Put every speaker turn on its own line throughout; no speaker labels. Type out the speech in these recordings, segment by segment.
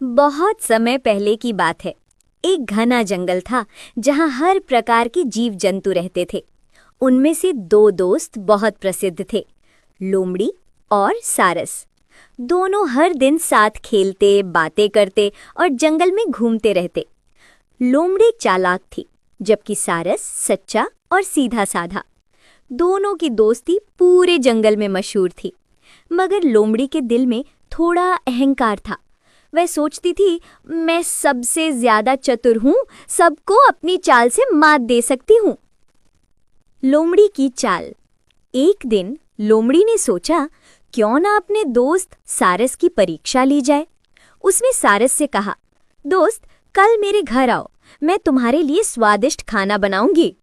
बहुत समय पहले की बात है। एक घना जंगल था जहां हर प्रकार के जीव जंतु रहते थे। उनमें से दो दोस्त बहुत प्रसिद्ध थे, लोमड़ी और सारस। दोनों हर दिन साथ खेलते, बातें करते और जंगल में घूमते रहते। लोमड़ी चालाक थी, जबकि सारस सच्चा और सीधा साधा। दोनों की दोस्ती पूरे जंगल में मशहूर थी। मगर लोमड़ी के दिल में थोड़ा अहंकार था। वह सोचती थी, मैं सबसे ज्यादा चतुर हूँ, सबको अपनी चाल से मात दे सकती हूँ। लोमड़ी की चाल। एक दिन लोमड़ी ने सोचा, क्यों ना अपने दोस्त सारस की परीक्षा ली जाए। उसने सारस से कहा, दोस्त, कल मेरे घर आओ, मैं तुम्हारे लिए स्वादिष्ट खाना बनाऊंगी।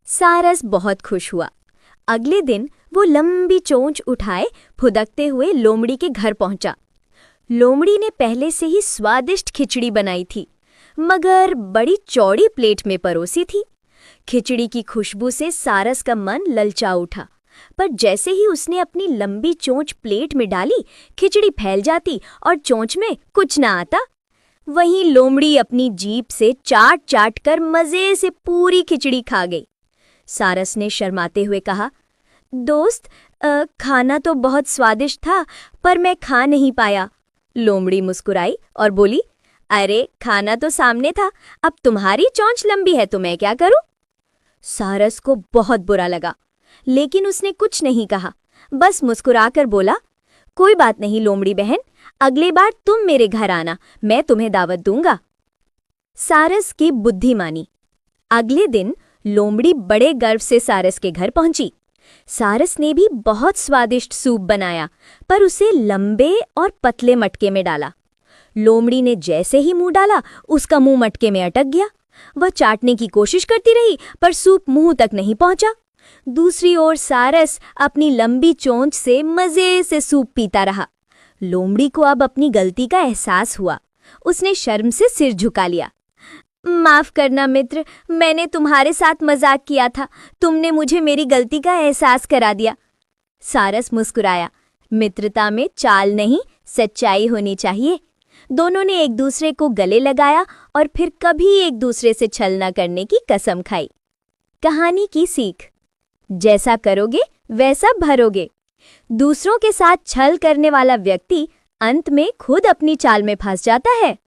सारस बहुत खुश हुआ। अगले दिन वो लंबी चोंच उठाए फुदकते हुए लोमड़ी के घर पहुंचा। लोमड़ी ने पहले से ही स्वादिष्ट खिचड़ी बनाई थी, मगर बड़ी चौड़ी प्लेट में परोसी थी। खिचड़ी की खुशबू से सारस का मन ललचा उठा, पर जैसे ही उसने अपनी लंबी चोंच प्लेट में डाली, खिचड़ी फैल जाती और चोंच में कुछ न आता। वहीं लोमड़ी अपनी जीभ से चाट चाट कर मजे से पूरी खिचड़ी खा गई। सारस ने शर्माते हुए कहा, दोस्त, खाना तो बहुत स्वादिष्ट था, पर मैं खा नहीं पाया। लोमड़ी मुस्कुराई और बोली, अरे खाना तो सामने था, अब तुम्हारी चोंच लंबी है तो मैं क्या करूं? सारस को बहुत बुरा लगा, लेकिन उसने कुछ नहीं कहा, बस मुस्कुराकर बोला, कोई बात नहीं लोमड़ी बहन, अगली बार तुम मेरे घर आना, मैं तुम्हें दावत दूंगा। सारस की बुद्धि मानी। अगले दिन लोमड़ी बड़े गर्व से सारस के घर पहुंची। सारस ने भी बहुत स्वादिष्ट सूप बनाया, पर उसे लंबे और पतले मटके में डाला। लोमड़ी ने जैसे ही मुंह डाला, उसका मुंह मटके में अटक गया। वह चाटने की कोशिश करती रही, पर सूप मुंह तक नहीं पहुंचा। दूसरी ओर सारस अपनी लंबी चोंच से मजे से सूप पीता रहा। लोमड़ी को अब अपनी गलती का एहसास हुआ। उसने शर्म से सिर झुका लिया। माफ करना मित्र, मैंने तुम्हारे साथ मजाक किया था, तुमने मुझे मेरी गलती का एहसास करा दिया। सारस मुस्कुराया। मित्रता में चाल नहीं, सच्चाई होनी चाहिए। दोनों ने एक दूसरे को गले लगाया और फिर कभी एक दूसरे से छल न करने की कसम खाई। कहानी की सीख। जैसा करोगे वैसा भरोगे। दूसरों के साथ छल करने वाला व्यक्ति अंत में खुद अपनी चाल में फंस जाता है।